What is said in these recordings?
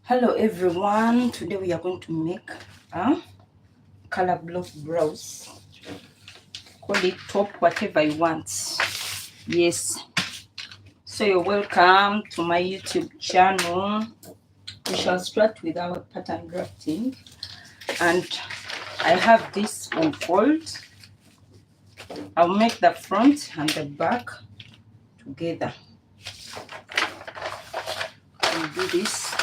Hello everyone, today we are going to make a color block blouse. Call it top, whatever you want. Yes, so you're welcome to my YouTube channel. We shall start with our pattern drafting, and I have this on fold. I'll make the front and the back together. I'll do this.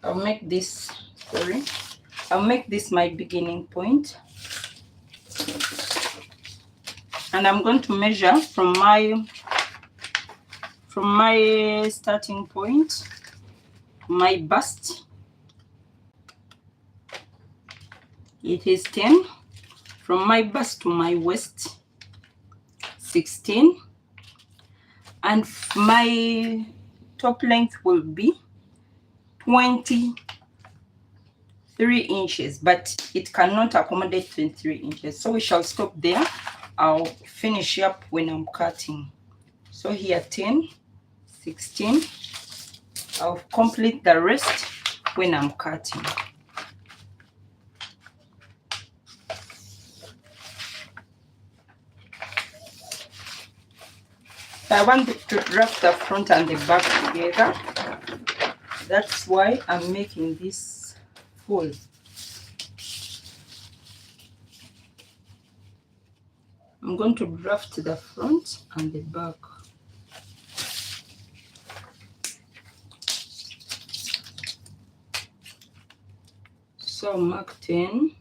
I'll make this my beginning point, and I'm going to measure from my starting point, my bust. It is 10. From my bust to my waist, 16, and my top length will be 23 inches, but it cannot accommodate 23 inches, so we shall stop there. I'll finish up when I'm cutting. So here 10, 16, I'll complete the rest when I'm cutting. I want to draft the front and the back together. That's why I'm making this full. I'm going to draft the front and the back. So mark 10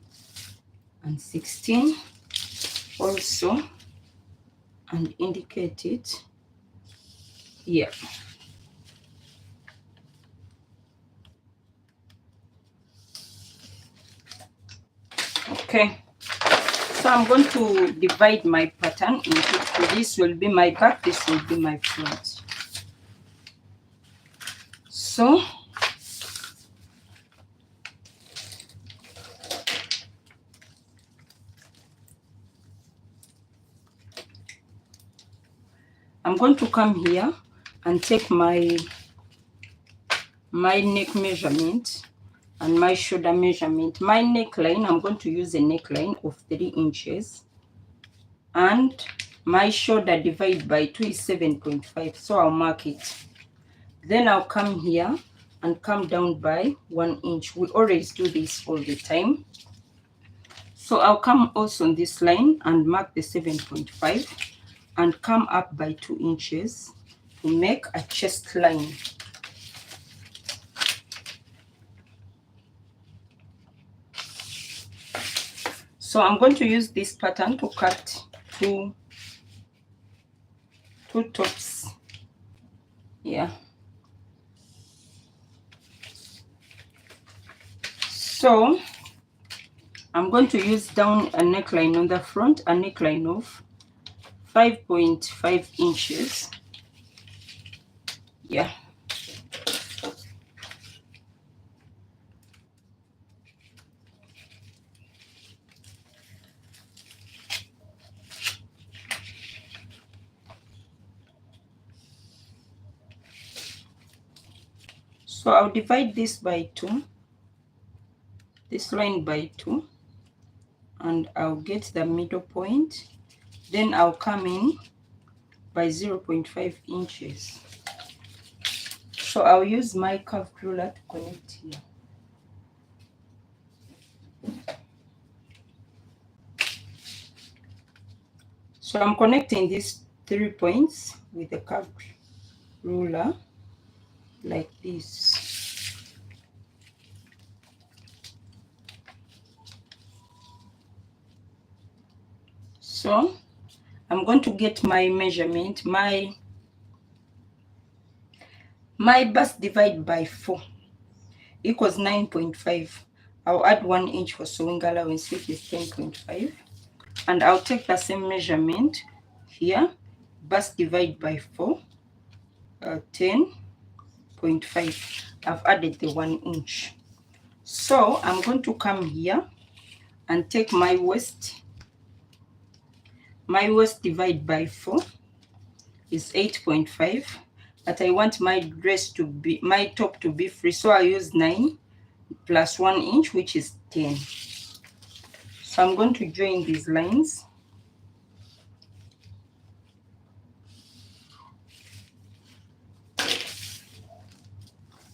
and 16 also, and indicate it here. Okay, so I'm going to divide my pattern into two. This will be my back, this will be my front. So I'm going to come here and take my neck measurement and my shoulder measurement. My neckline, I'm going to use a neckline of 3 inches, and my shoulder divided by 2 is 7.5, so I'll mark it. Then I'll come here and come down by 1 inch. We always do this all the time. So I'll come also on this line and mark the 7.5 and come up by 2 inches to make a chest line. So I'm going to use this pattern to cut two tops. Yeah. So I'm going to use down a neckline on the front, a neckline of 5.5 inches. Yeah. So I'll divide this by 2, this line by 2, and I'll get the middle point. Then I'll come in by 0.5 inches. So I'll use my curved ruler to connect here. So I'm connecting these 3 points with the curved ruler like this. So I'm going to get my measurement, my bust divided by 4 equals 9.5. I'll add 1 inch for sewing allowance, which is 10.5. And I'll take the same measurement here, bust divided by 4, 10.5. I've added the 1 inch. So I'm going to come here and take my waist my waist divided by 4 is 8.5, but I want my dress to be, my top to be free, so I use 9 plus 1 inch, which is 10. So I'm going to join these lines.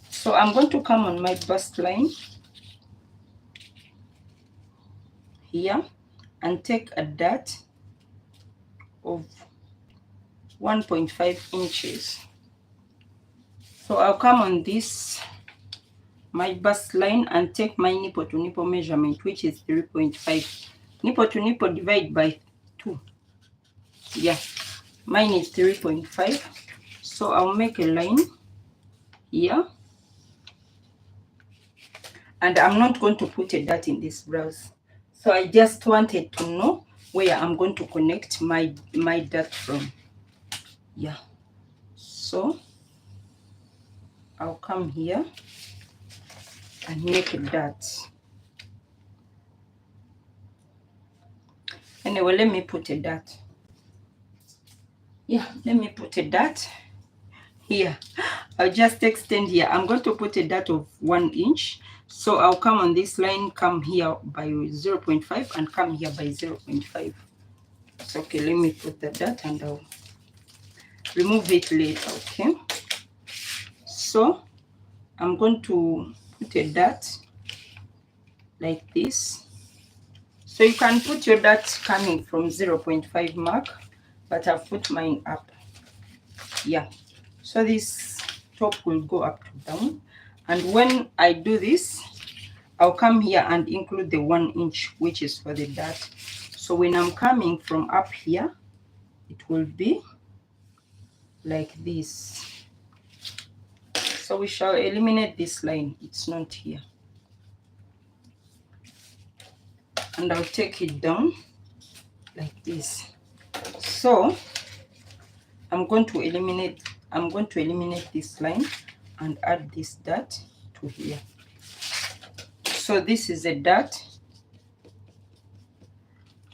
So I'm going to come on my bust line here and take a dart of 1.5 inches. So I'll come on this, my bust line, and take my nipple to nipple measurement, which is 3.5. Nipple to nipple divide by 2. Yeah, mine is 3.5. So I'll make a line here. And I'm not going to put a dart in this blouse. So I just wanted to know where I'm going to connect my dart from. Yeah. So I'll come here and make a dart. Anyway, let me put a dart. Yeah, let me put a dart here. I'll just extend here. I'm going to put a dart of 1 inch. So I'll come on this line, come here by 0.5 and come here by 0.5. So, okay, let me put the dart and I'll remove it later, okay? So I'm going to put a dart like this. So you can put your dart coming from 0.5 mark, but I've put mine up. Yeah, so this top will go up to down. And when I do this, I'll come here and include the 1 inch, which is for the dart. So when I'm coming from up here, it will be like this. So we shall eliminate this line. It's not here. And I'll take it down like this. So I'm going to eliminate this line and add this dart to here. So this is a dart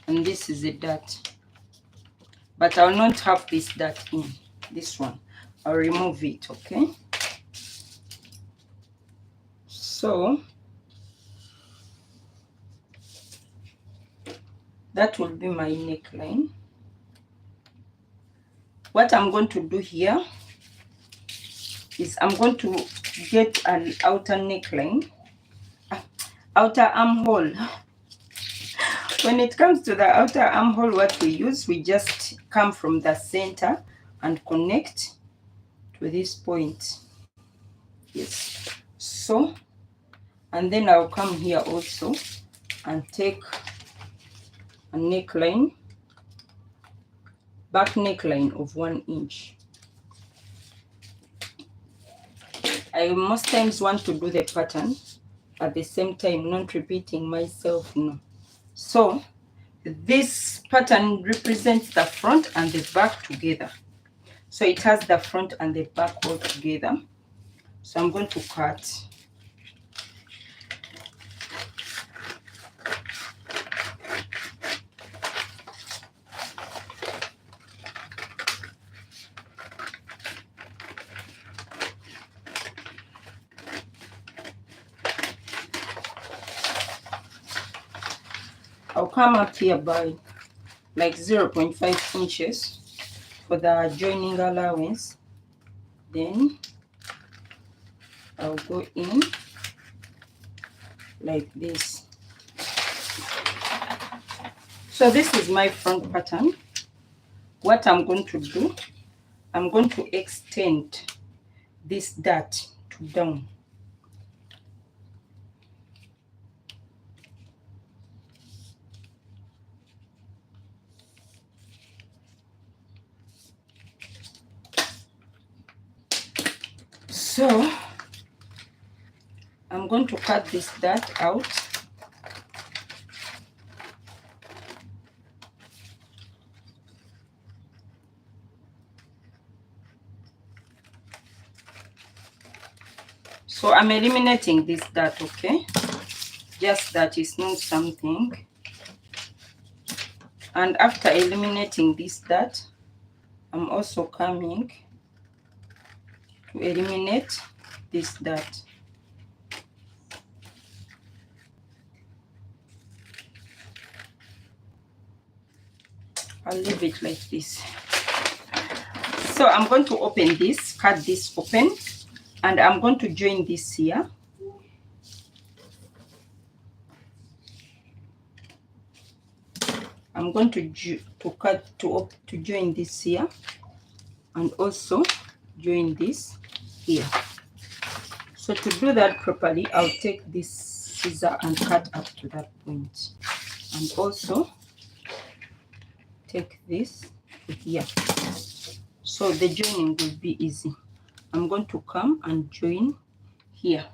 and this is a dart, but I'll not have this dart in this one. I'll remove it, okay? So that will be my neckline. What I'm going to do here is I'm going to get an outer neckline, outer armhole. When it comes to the outer armhole, what we use, we just come from the center and connect to this point. Yes. So, and then I'll come here also and take a neckline, back neckline of 1 inch. I most times want to do the pattern at the same time, not repeating myself, no. So this pattern represents the front and the back together. So it has the front and the back all together. So I'm going to cut. I'll come up here by like 0.5 inches for the joining allowance. Then I'll go in like this. So this is my front pattern. What I'm going to do, I'm going to extend this dart to down. So I'm going to cut this dart out. So I'm eliminating this dart, okay? Just that it's not something And after eliminating this dot, I'm also coming to eliminate this dot. I'll leave it like this. So I'm going to open this, cut this open, and I'm going to join this here. I'm going to join this here, and also join this here. So to do that properly, I'll take this scissor and cut up to that point, and also take this here. So the joining will be easy. I'm going to come and join here.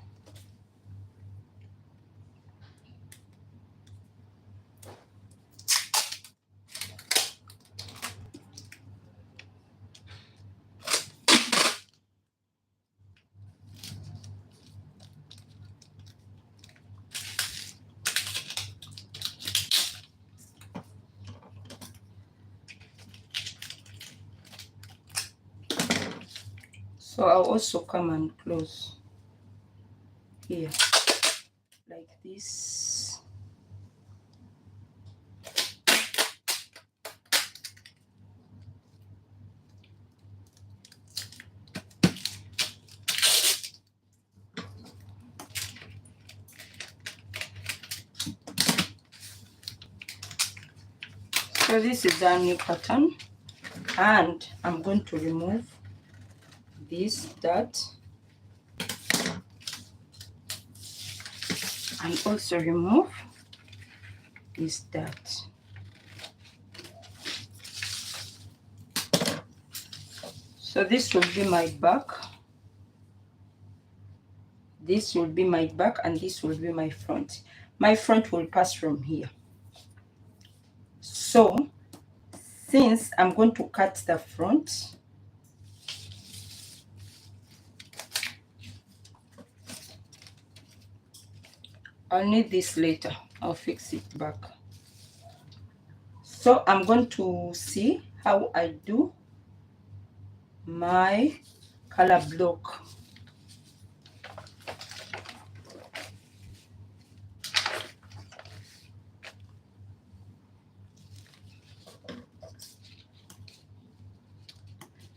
So I'll also come and close here like this. So this is our new pattern, and I'm going to remove this dot and also remove this dot. So this will be my back, this will be my back, and this will be my front. My front will pass from here. So since I'm going to cut the front, I'll need this later, I'll fix it back. So I'm going to see how I do my color block.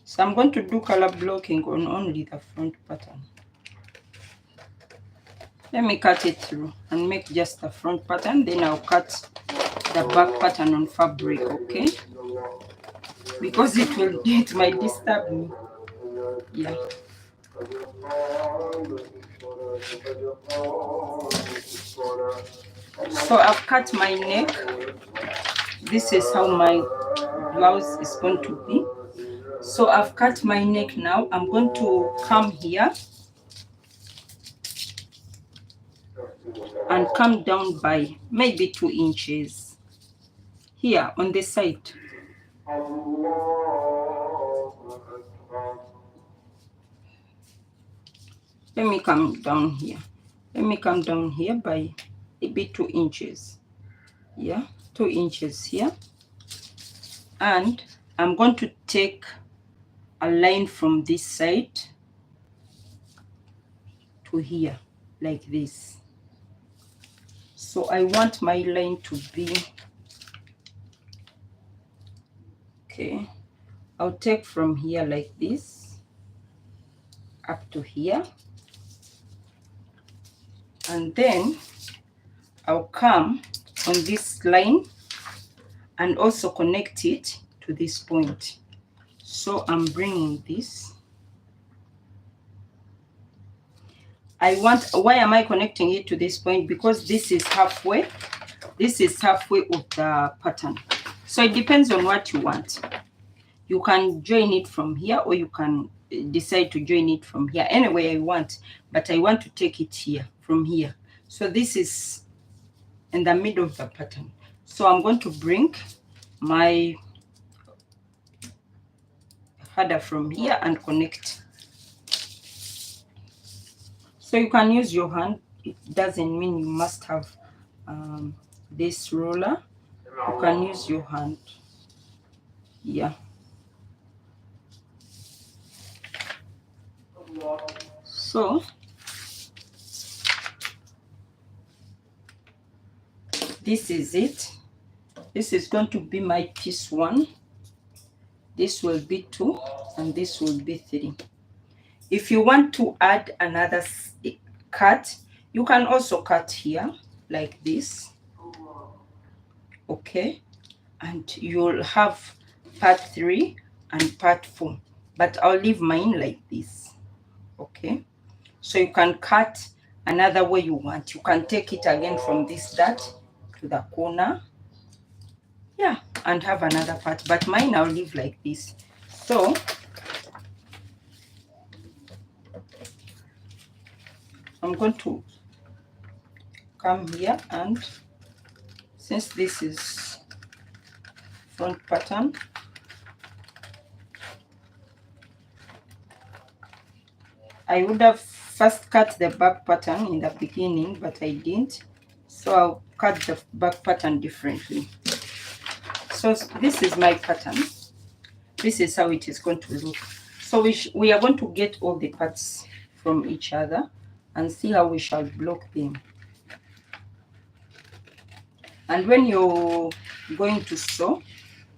So I'm going to do color blocking on only the front pattern. Let me cut it through and make just the front pattern, then I'll cut the back pattern on fabric, okay? Because it might disturb me. Yeah. So I've cut my neck. This is how my blouse is going to be. So I've cut my neck now. I'm going to come here and come down by maybe 2 inches here on the side. Let me come down here. Let me come down here by maybe 2 inches. Yeah, 2 inches here. And I'm going to take a line from this side to here, like this. So I want my line to be, okay, I'll take from here like this up to here, and then I'll come on this line and also connect it to this point. So I'm bringing this. Why am I connecting it to this point? Because this is halfway. This is halfway of the pattern. So it depends on what you want. You can join it from here, or you can decide to join it from here. Anyway, I want, but I want to take it here, from here. So this is in the middle of the pattern. So I'm going to bring my header from here and connect. So you can use your hand. It doesn't mean you must have this roller. You can use your hand. Yeah. So this is it. This is going to be my piece 1. This will be 2 and this will be 3. If you want to add another cut, you can also cut here like this. Okay, and you'll have part 3 and part 4, but I'll leave mine like this. Okay, so you can cut another way you want. You can take it again from this dot to the corner, yeah, and have another part, but mine I'll leave like this. So I'm going to come here, and since this is front pattern, I would have first cut the back pattern in the beginning, but I didn't, so I'll cut the back pattern differently. So this is my pattern. This is how it is going to look. So we are going to get all the parts from each other and see how we shall block them. And when you're going to sew,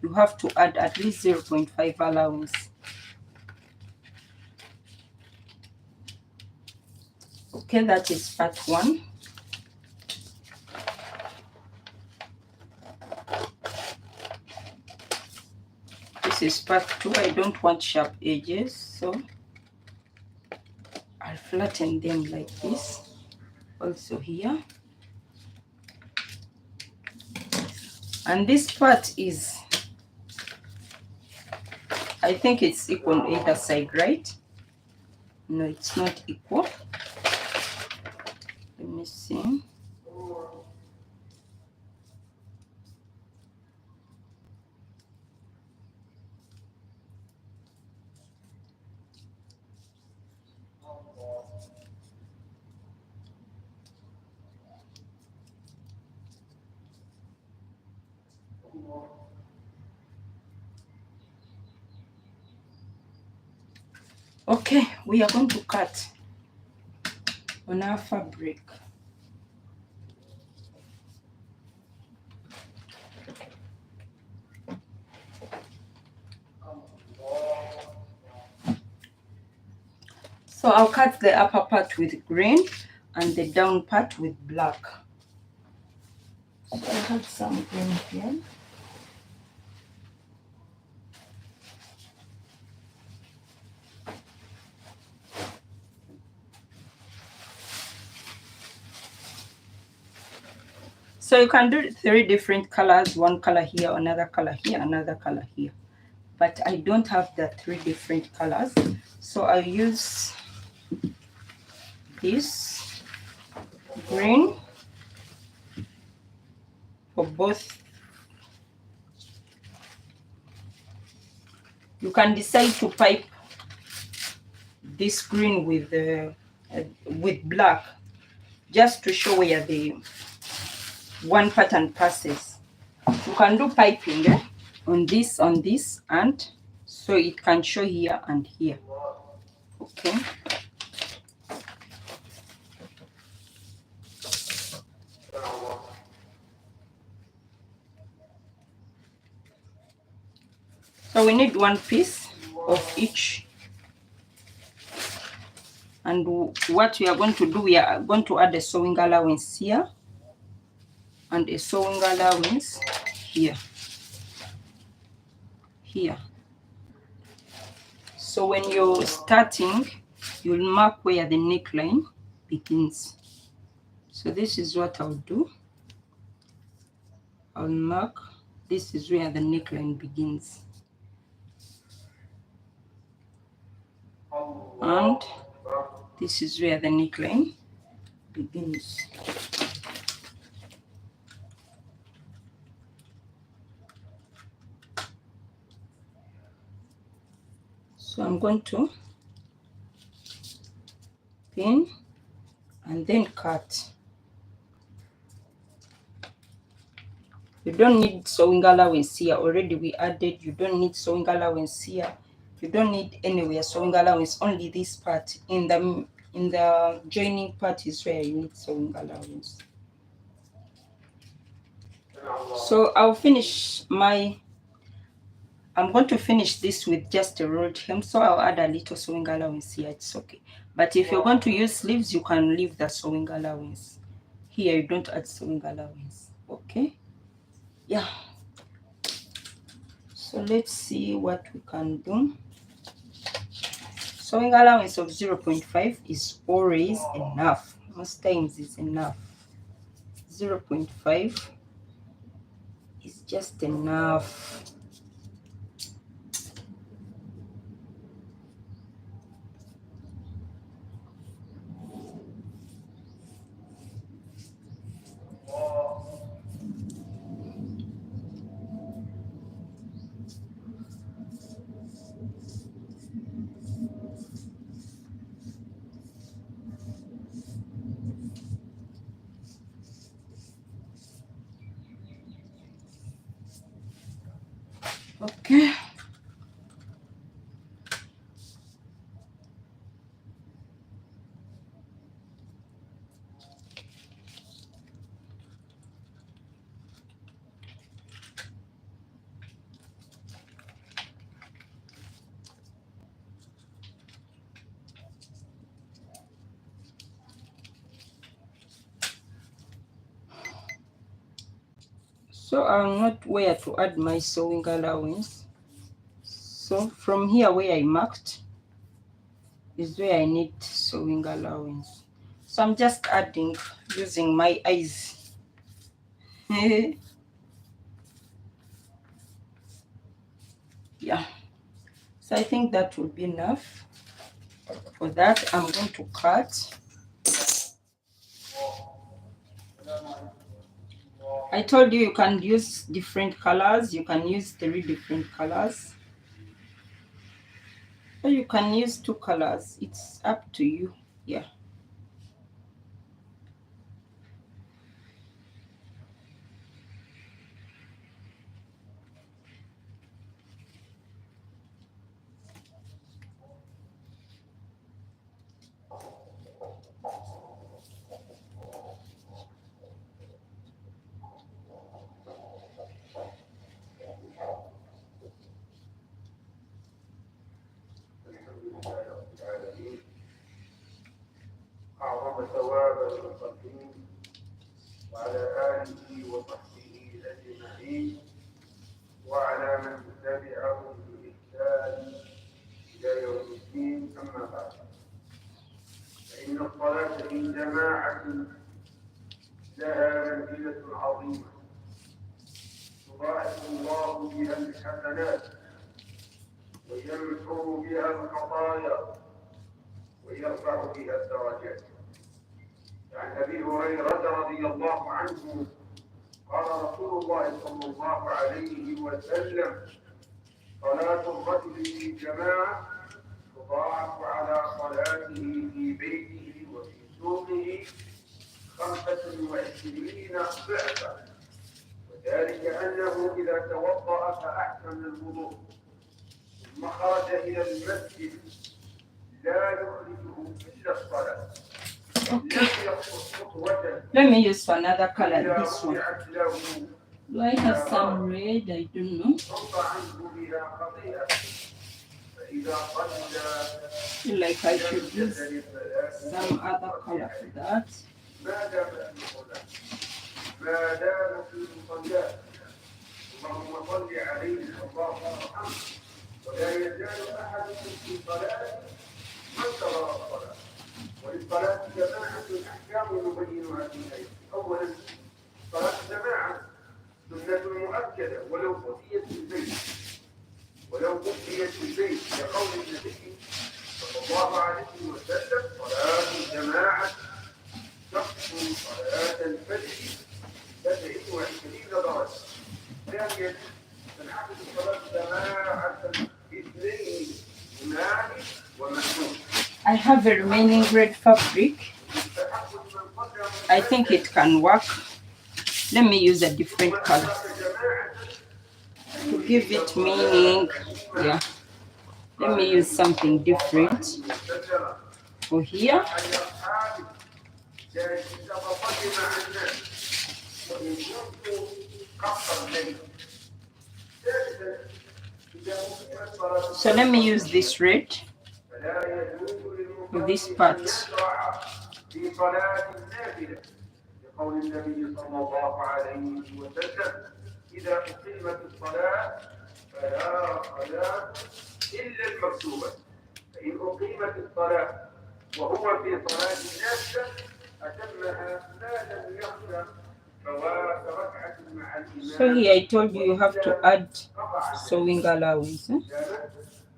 you have to add at least 0.5 allowance. Okay, that is part 1. This is part 2. I don't want sharp edges, so I'll flatten them like this. Also here. And this part is, I think it's equal on either side, right? No, it's not equal. Let me see. Okay, we are going to cut on our fabric. So I'll cut the upper part with green and the down part with black. So I have some green here. So you can do 3 different colors, 1 color here, another color here, another color here. But I don't have the 3 different colors, so I'll use this green for both. You can decide to pipe this green with black, just to show where the one pattern passes. You can do piping on this, and so it can show here and here. Okay. So we need 1 piece of each. And what we are going to do, we are going to add a sewing allowance here and a sewing allowance here. So when you're starting, you'll mark where the neckline begins. So this is what I'll do. I'll mark, this is where the neckline begins. And this is where the neckline begins. So I'm going to pin and then cut You don't need sewing allowance here. Already we added. You don't need sewing allowance here. You don't need anywhere sewing allowance. Only this part in the joining part is where you need sewing allowance. So I'm going to finish this with just a rolled hem, so I'll add a little sewing allowance here. It's okay. But if you're going to use sleeves, you can leave the sewing allowance. Here you don't add sewing allowance. Okay, yeah. So let's see what we can do. Sewing allowance of 0.5 is always enough. Most times it's enough. 0.5 is just enough. Okay. So I'll not where to add my sewing allowance. So from here where I marked is where I need sewing allowance. So I'm just adding using my eyes. Yeah. So I think that will be enough. For that, I'm going to cut. I told you can use different colors. You can use 3 different colors. Or you can use 2 colors. It's up to you. Yeah. أعظم ثواب المقدمين وعلى آله وصحبه أجمعين وعلى من تبعهم بإحسان إلى يوم الدين. أما بعد، فإن الصلاة في جماعة لها منزلة عظيمة يضاعف الله بها الحسنات ويمحو بها الخطايا ويرفع بها الدرجات. عن أبي هريرة رضي الله عنه قال رسول الله صلى الله عليه وسلم: صلاة الرجل في جماعة تضاعف على صلاته في بيته وفي سوقه 25 ضعفا، وذلك أنه إذا توضأ فأحسن الوضوء ثم خرج إلى المسجد لا يخرجه إلا الصلاة. Okay. Let me use for another color, this one. Do I have some red? I don't know. I feel like I should use some other color for that. اللهم صل عليه اللهم ارحمه ولا يزال احد في صلاته ما انتظر الصلاه. وللصلاه جماعه احكام نبينها في الايه. اولا صلاه الجماعه سنه مؤكده ولو قضيت في البيت لقول النبي صلى الله عليه وسلم: صلاه الجماعه تقصر صلاه الفجر 27 درجه. ثانيا تنعكس صلاه جماعه اثنين هنالك ومحمود. I have a remaining red fabric. I think it can work. Let me use a different color. give it meaning. Yeah, let me use something different for here. So let me use this red for this part. لقول النبي صلى الله عليه وسلم إذا أقيمت الصلاة فلا صلاة إلا المكتوبة فإن أقيمت الصلاة وهو في صلاة نافلة أتمها ما لم يخشى فوات ركعة مع الإمام. So here I told you have to add sewing allowance.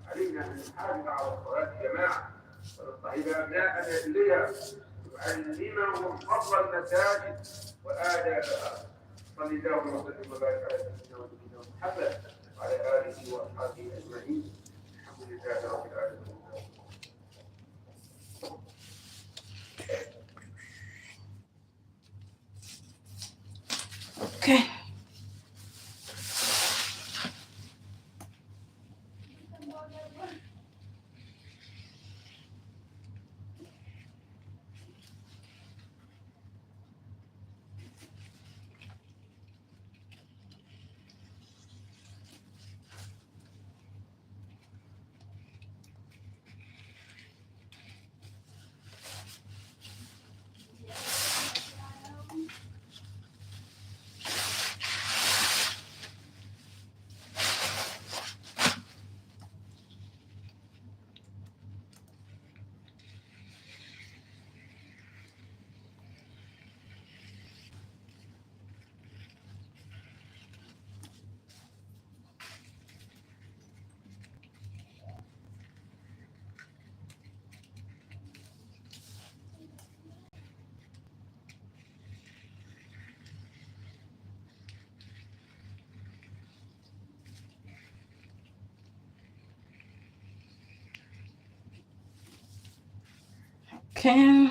علينا أن نحافظ على الصلاة جماعة ونصطحب أبناءنا إليها وعلمهم فضل المساجد وآدابها. صلى الله وسلم وبارك على سيدنا ونبينا محمد وعلى آله وأصحابه أجمعين. الحمد لله رب العالمين. Okay. Okay.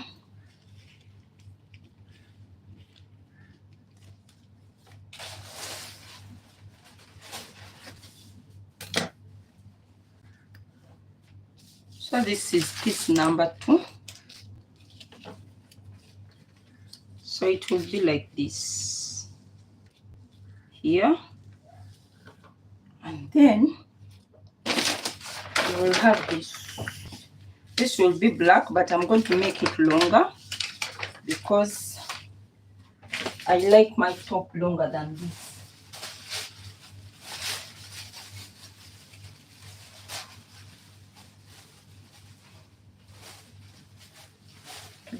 So this is piece number 2. So it will be like this here, and then you will have this. This will be black, but I'm going to make it longer because I like my top longer than this.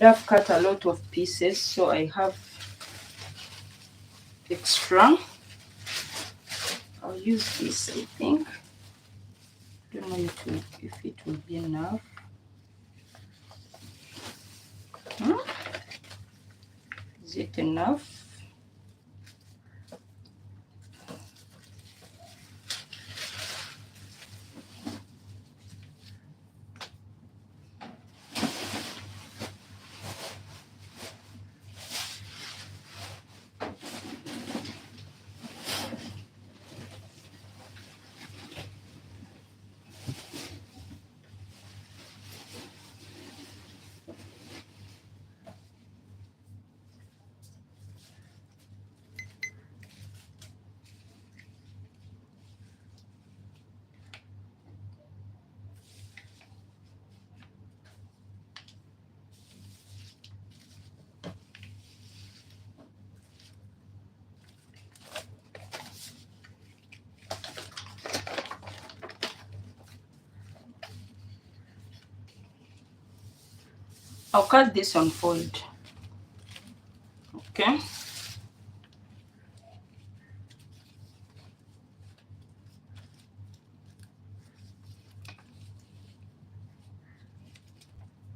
I've cut a lot of pieces, so I have extra. I'll use this, I think. Don't know if it will be enough. Is it enough? I'll cut this on fold. Okay.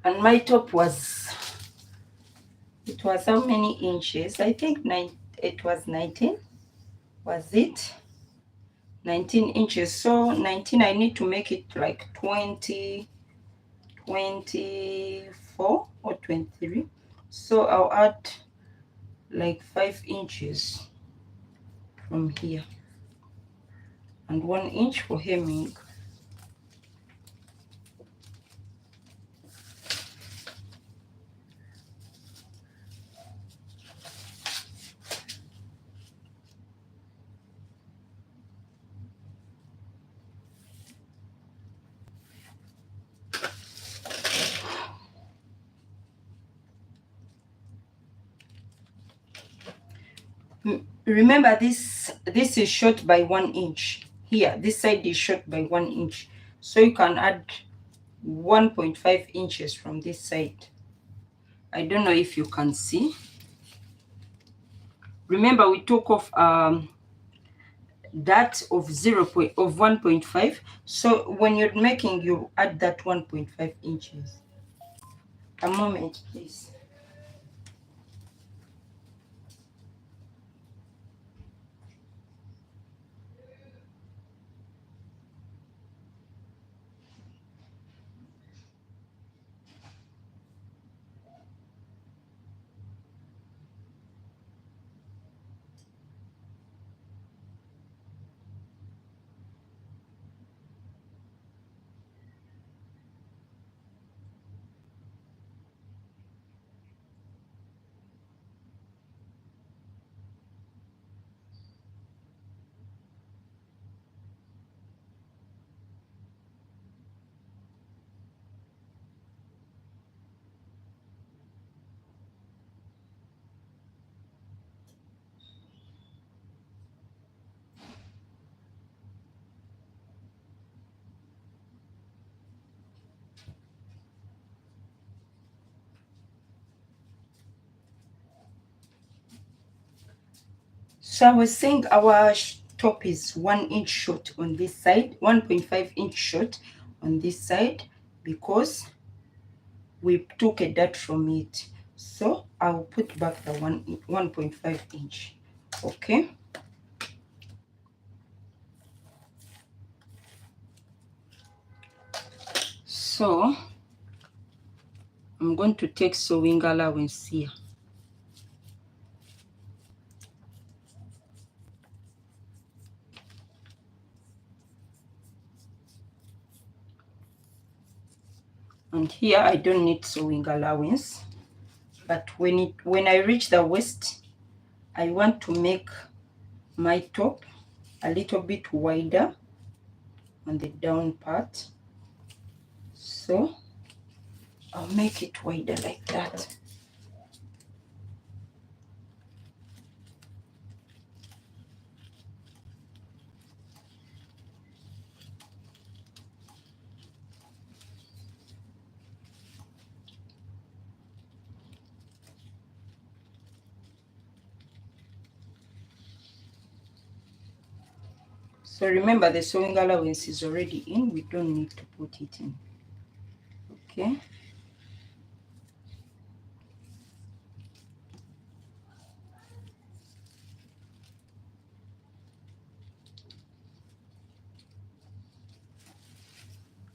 And my top was, it was how many inches? I think it was 19. Was it? 19 inches. So 19, I need to make it like 20, 24 or 23. So I'll add like 5 inches from here. and 1 inch for hemming. Remember, this is short by 1 inch. Here, this side is short by 1 inch, so you can add 1.5 inches from this side. I don't know if you can see. Remember, we took off that of 1.5. So when you're making, you add that 1.5 inches. A moment, please. So I was saying our top is 1 inch short on this side, 1.5 inch short on this side, because we took a dart from it. So I'll put back the 1.5 inch. Okay. So I'm going to take sewing allowance here. And here I don't need sewing allowance, but when I reach the waist, I want to make my top a little bit wider on the down part. So I'll make it wider like that. So remember, the sewing allowance is already in. We don't need to put it in. Okay.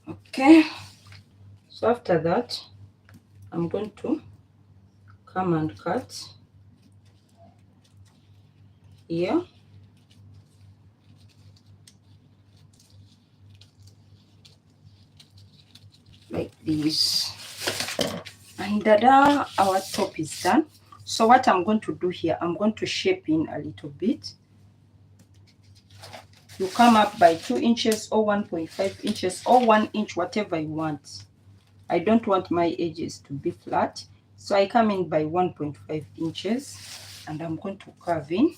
Okay. So after that, I'm going to come and cut here. Like this. And tada, our top is done. So what I'm going to do here, I'm going to shape in a little bit. You come up by 2 inches or 1.5 inches or 1 inch, whatever you want. I don't want my edges to be flat, so I come in by 1.5 inches and I'm going to curve in.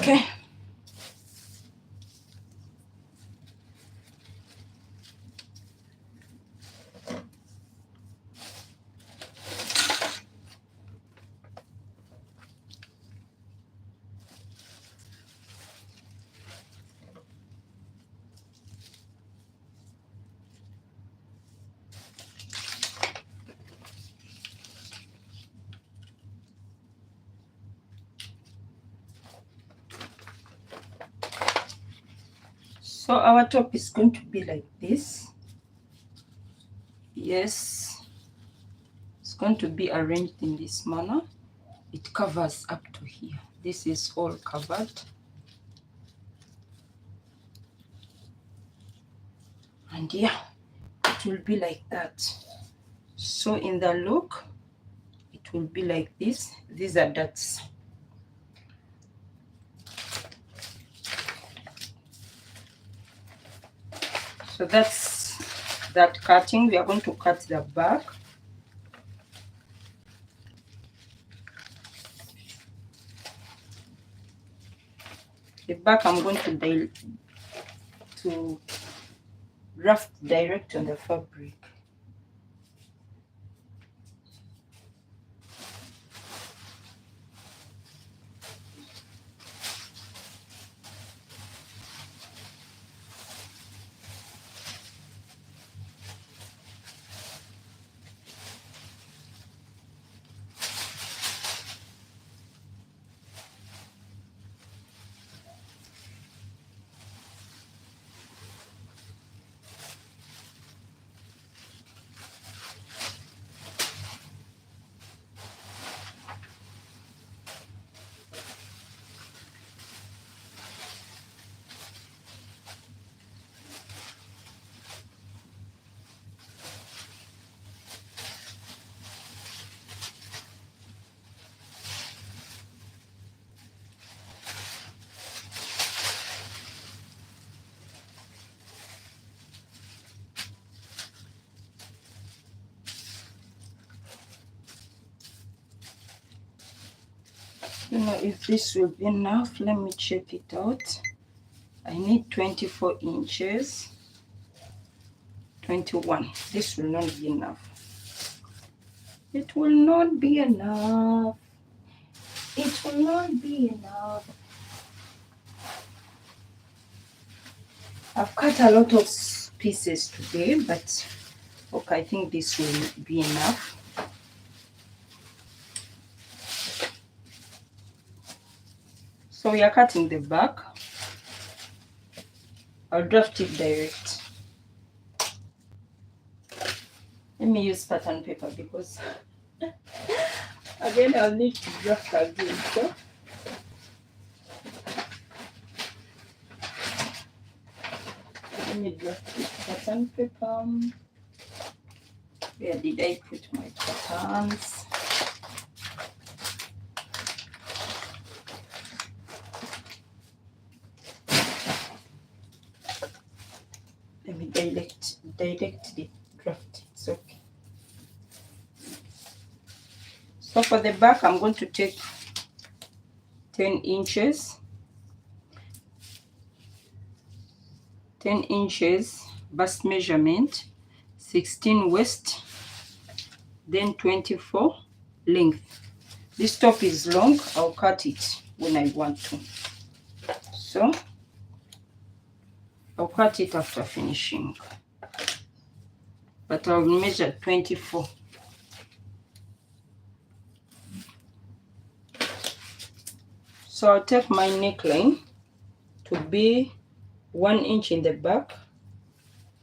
Okay. So our top is going to be like this. Yes, it's going to be arranged in this manner. It covers up to here. This is all covered. And yeah, it will be like that. So in the look, it will be like this. These are dots. So that's that cutting. We are going to cut the back. The back I'm going to draft direct on the fabric. You know, if this will be enough, let me check it out. I need 24 inches. 21. This will not be enough. It will not be enough. It will not be enough. I've cut a lot of pieces today, but okay, I think this will be enough. So we are cutting the back. I'll draft it direct. Let me use pattern paper because again I'll need to draft again. So let me draft with pattern paper. Where did I put my patterns? Let me directly draft. It's okay. So for the back, I'm going to take 10 inches. 10 inches bust measurement, 16 waist, then 24 length. This top is long. I'll cut it when I want to. So I'll cut it after finishing, but I'll measure 24. So I'll take my neckline to be 1 inch in the back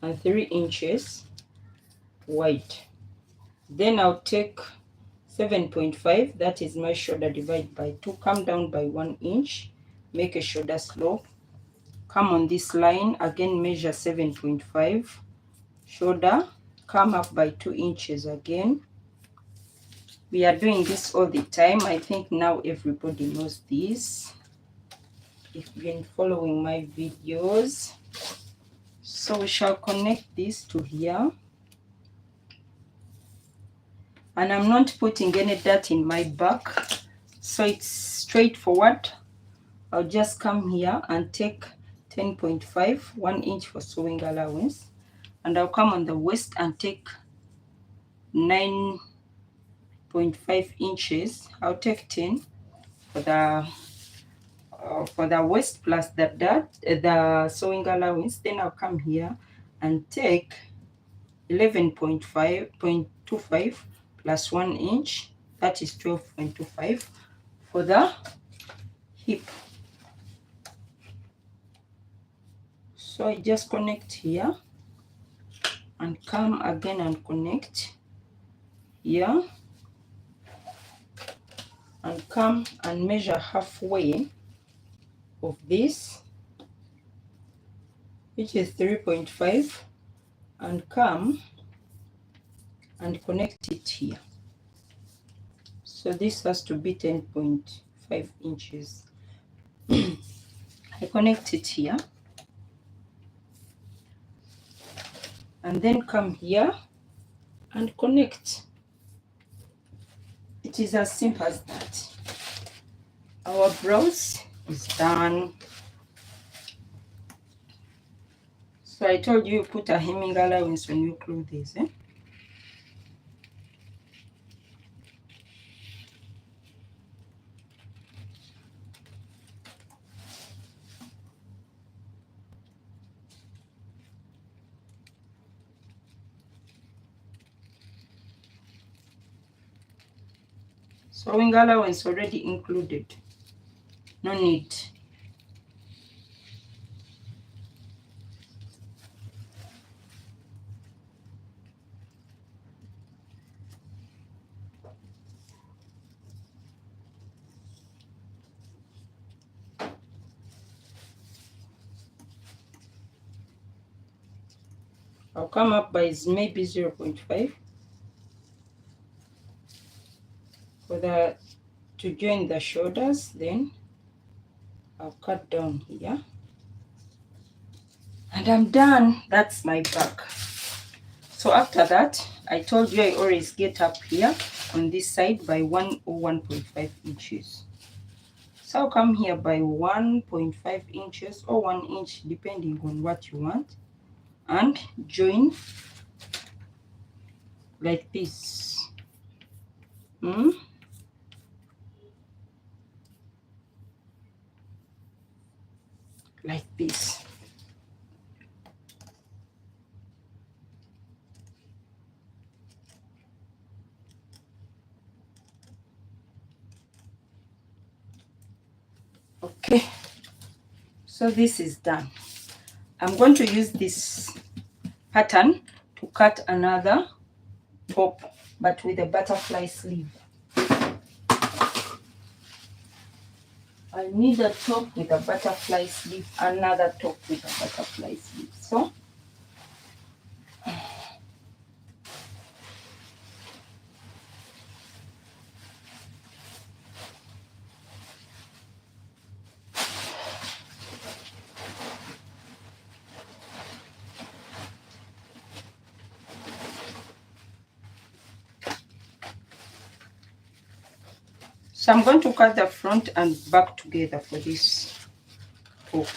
and 3 inches wide. Then I'll take 7.5, that is my shoulder, divide by 2, come down by 1 inch, make a shoulder slope, come on this line, again measure 7.5, shoulder, come up by 2 inches again. We are doing this all the time. I think now everybody knows this if you've been following my videos. So we shall connect this to here. And I'm not putting any dart in my back, so it's straightforward. I'll just come here and take 10.5, 1 inch for sewing allowance, and I'll come on the waist and take 9.5 inches. I'll take 10 for the waist plus the dart, the sewing allowance. Then I'll come here and take 11.25 plus 1 inch, that is 12.25 for the hip. So I just connect here and come again and connect here and come and measure halfway of this, which is 3.5, and come and connect it here. So this has to be 10.5 inches. I connect it here and then come here and connect. It is as simple as that. Our blouse is done. So I told you put a hemming allowance on your clothes, eh? Sewing allowance already included. No need. I'll come up by maybe 0.5 for the to join the shoulders. Then I'll cut down here and I'm done. That's my back. So after that, I told you I always get up here on this side by 1 or 1.5 inches. So I'll come here by 1.5 inches or 1 inch depending on what you want, and join like this. Like this. Okay, so this is done. I'm going to use this pattern to cut another top, but with a butterfly sleeve. I need a top with a butterfly sleeve, another top with a butterfly sleeve. So I'm going to cut the front and back together for this top.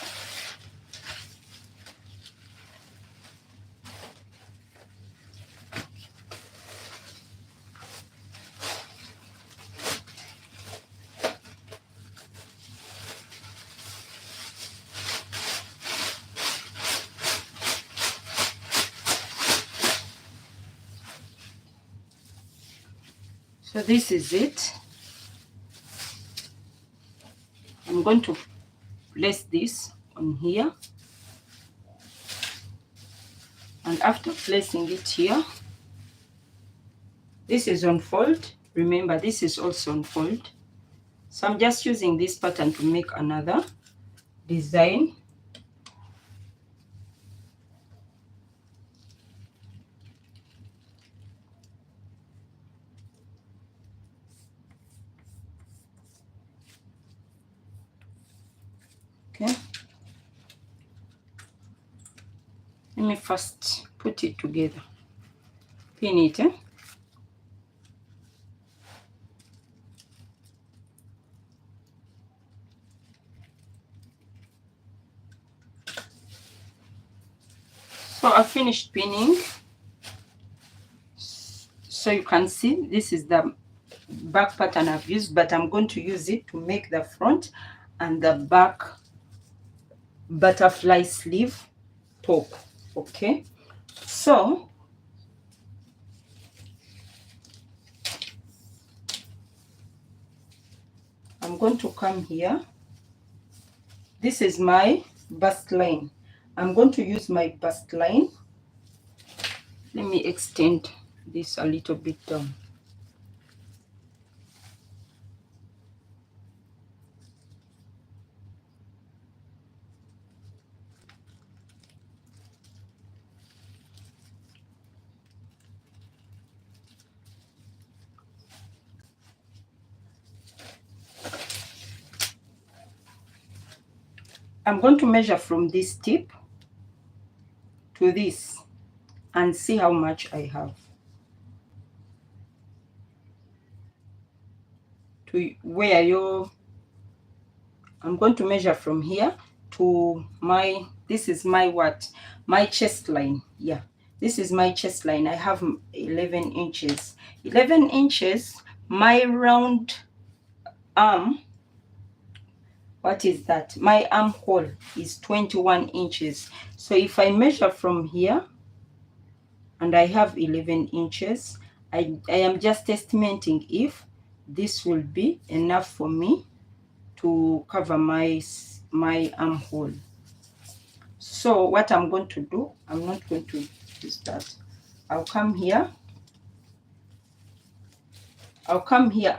So this is it. I'm going to place this on here, and after placing it here, this is on fold. Remember, this is also on fold. So I'm just using this pattern to make another design. Okay. Let me first put it together. Pin it, eh? So I finished pinning. So you can see this is the back pattern I've used, but I'm going to use it to make the front and the back butterfly sleeve top. Okay, so I'm going to come here. This is my bust line. I'm going to use my bust line. Let me extend this a little bit down. I'm going to measure from this tip to this and see how much I have. To where I'm going to measure from here to my, this is my what? My chest line. Yeah, this is my chest line. I have 11 inches. 11 inches, my round arm, what is that? My armhole is 21 inches. So if I measure from here and I have 11 inches, I am just estimating if this will be enough for me to cover my armhole. So what I'm going to do, I'm not going to use that. I'll come here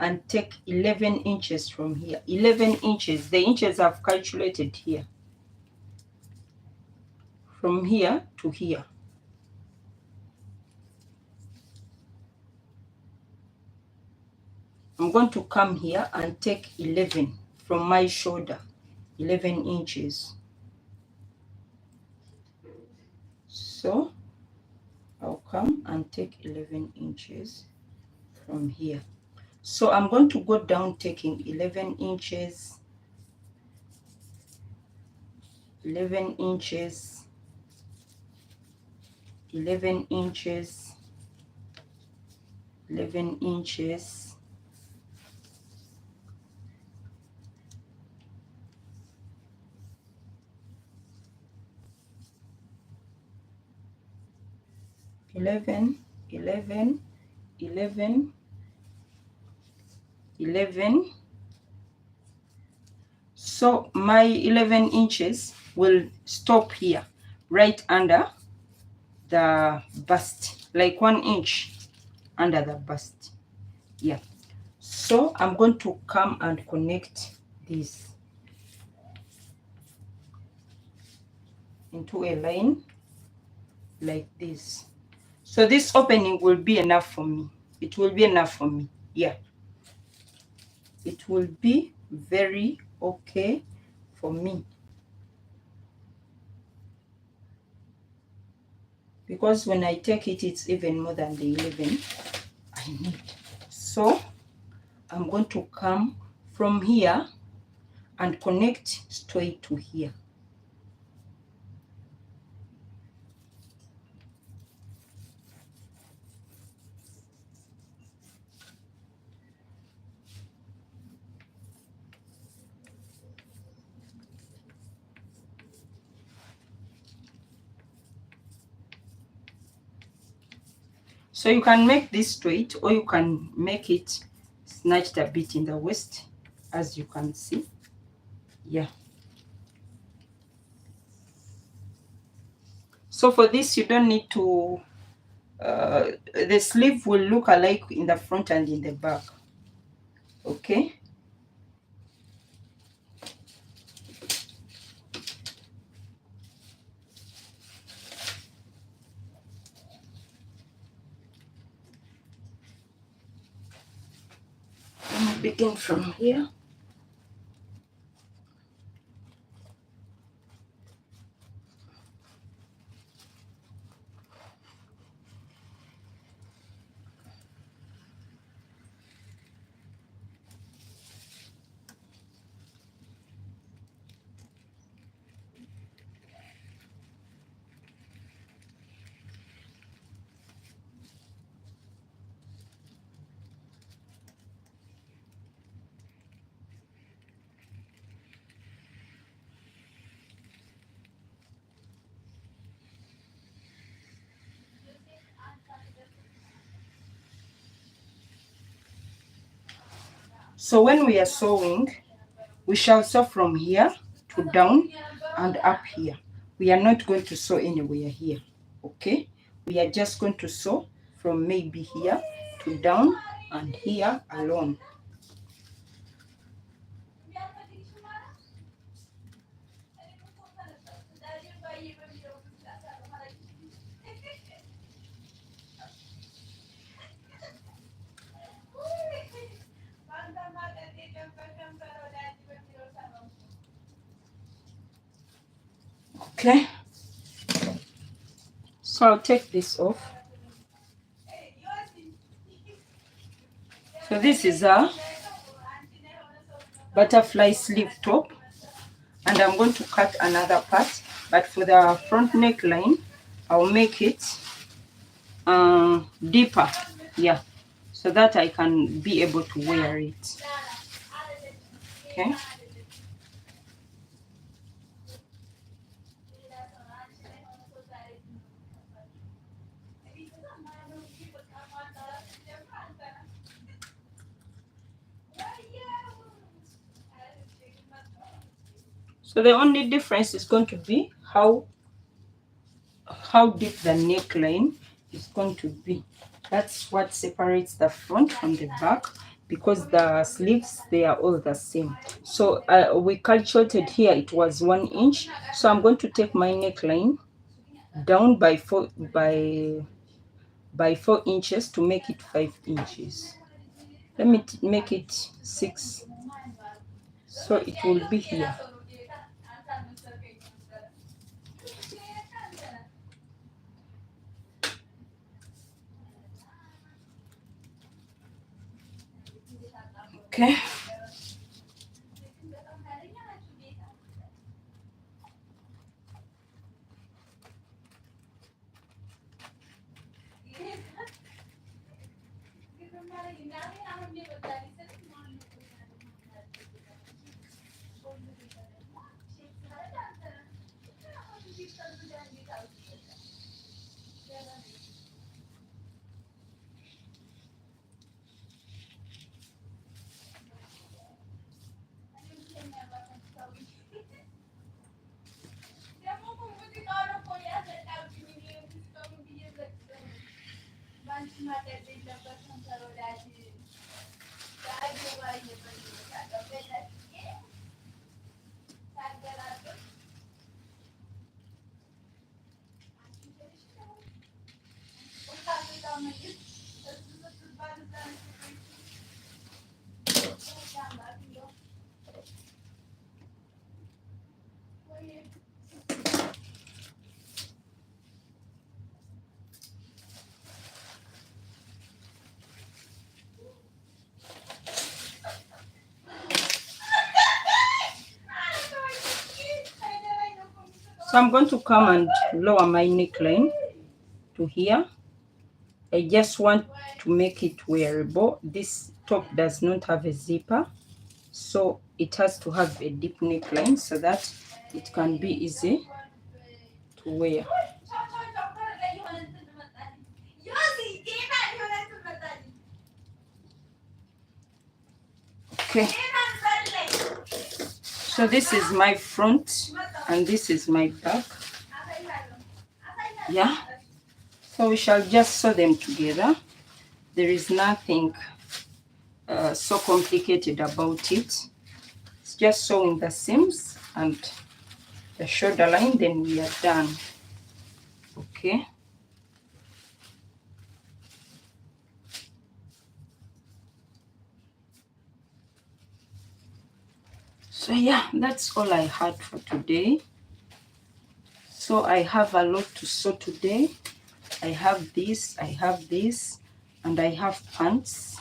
and take 11 inches from here. 11 inches, the inches I've calculated here. From here to here. I'm going to come here and take 11 from my shoulder. 11 inches. So I'll come and take 11 inches from here. So I'm going to go down taking 11 inches, 11 inches, 11 inches, 11 inches, 11, 11, 11, 11. So my 11 inches will stop here, right under the bust, like 1 inch under the bust. Yeah. So I'm going to come and connect this into a line like this. So this opening will be enough for me. It will be enough for me. Yeah. It will be very okay for me. Because when I take it, it's even more than the 11 I need. So I'm going to come from here and connect straight to here. So you can make this straight or you can make it snatched a bit in the waist, as you can see. Yeah. So for this, you don't need to, the sleeve will look alike in the front and in the back. Okay. Let me begin from here. So when we are sewing, we shall sew from here to down and up here. We are not going to sew anywhere here, okay? We are just going to sew from maybe here to down and here alone. Okay, so I'll take this off. So this is a butterfly sleeve top, and I'm going to cut another part, but for the front neckline I'll make it deeper, yeah, so that I can be able to wear it. Okay, so the only difference is going to be how deep the neckline is going to be. That's what separates the front from the back, because the sleeves, they are all the same. So we calculated here it was 1 inch, so I'm going to take my neckline down by 4 inches to make it 5 inches. Let me make it 6, so it will be here. Okay, so I'm going to come and lower my neckline to here. I just want to make it wearable. This top does not have a zipper, so it has to have a deep neckline so that it can be easy to wear. Okay, so this is my front and this is my back. Yeah, so we shall just sew them together. There is nothing so complicated about it. It's just sewing the seams and the shoulder line, then we are done. Okay, so yeah, that's all I had for today. So I have a lot to sew today. I have this, and I have pants.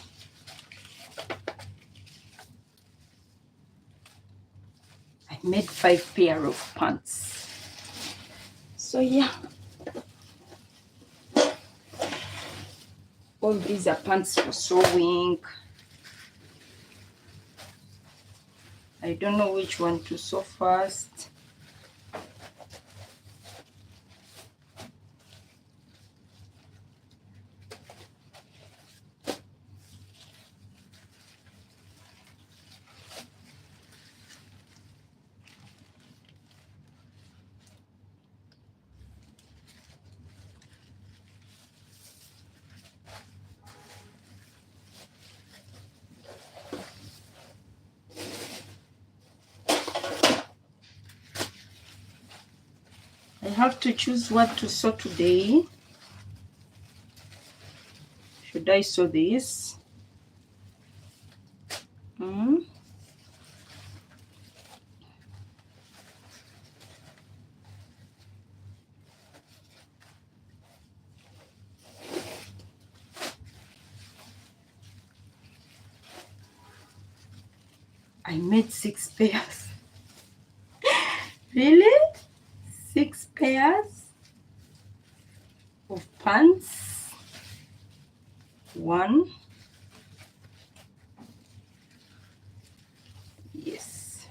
I made 5 pair of pants. So yeah, all these are pants for sewing. I don't know which one to sew first. I have to choose what to sew today. Should I sew this? I made 6 pairs. Really? 6 pairs of pants. 1. Yes.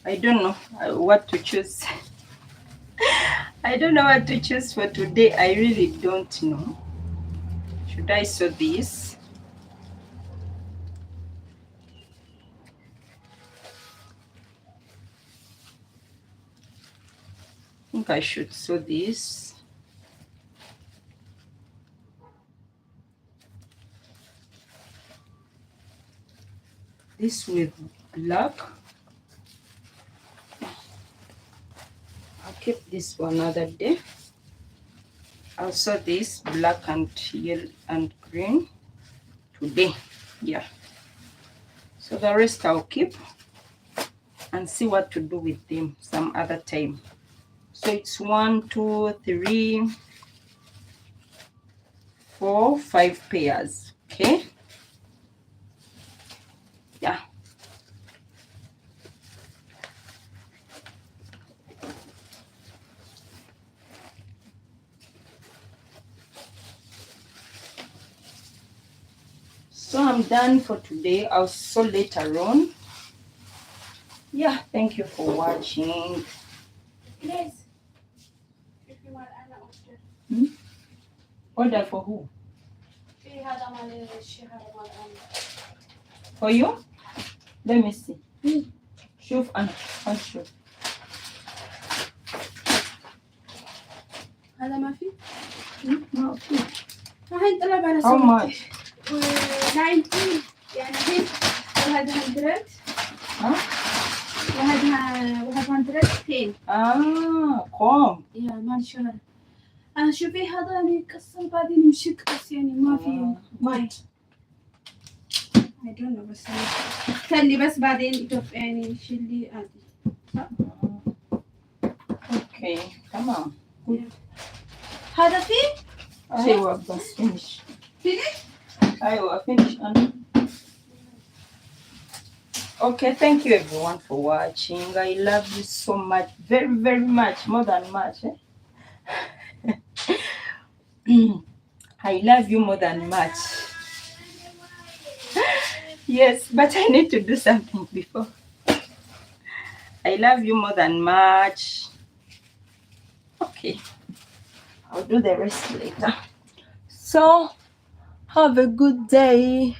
I don't know what to choose. I don't know what to choose for today. I really don't know. Should I sew this? I think I should sew this. This with black. I'll keep this for another day. I'll sew this black and yellow and green today. Yeah. So the rest I'll keep and see what to do with them some other time. So it's 1, 2, 3, 4, 5 pairs. Okay. Yeah. So I'm done for today. I'll sew later on. Yeah, thank you for watching. Yes. If you want, I'm not order. Order for who? في هذا مال الشهر مال For you? Let me see. شوف أنا شوف. هذا ما في؟ ما في. راح ينطلب على How much? 90 يعني الحين وهذا 100 ها؟ وهذا 110 كوم. يا مال شهر. شوفي هذا يعني قصة بعدين مشك بس يعني ما في ماي. I don't know بس خلي بس بعدين يعني شيلي عادي. Okay, تمام. هذا فيه؟ أيوة بس finish. Finish? أيوة finish. Okay, thank you everyone for watching. I love you so much, very, very much, more than much. I love you more than much. Yes, but I need to do something before. I love you more than much. Okay, I'll do the rest later. So, have a good day.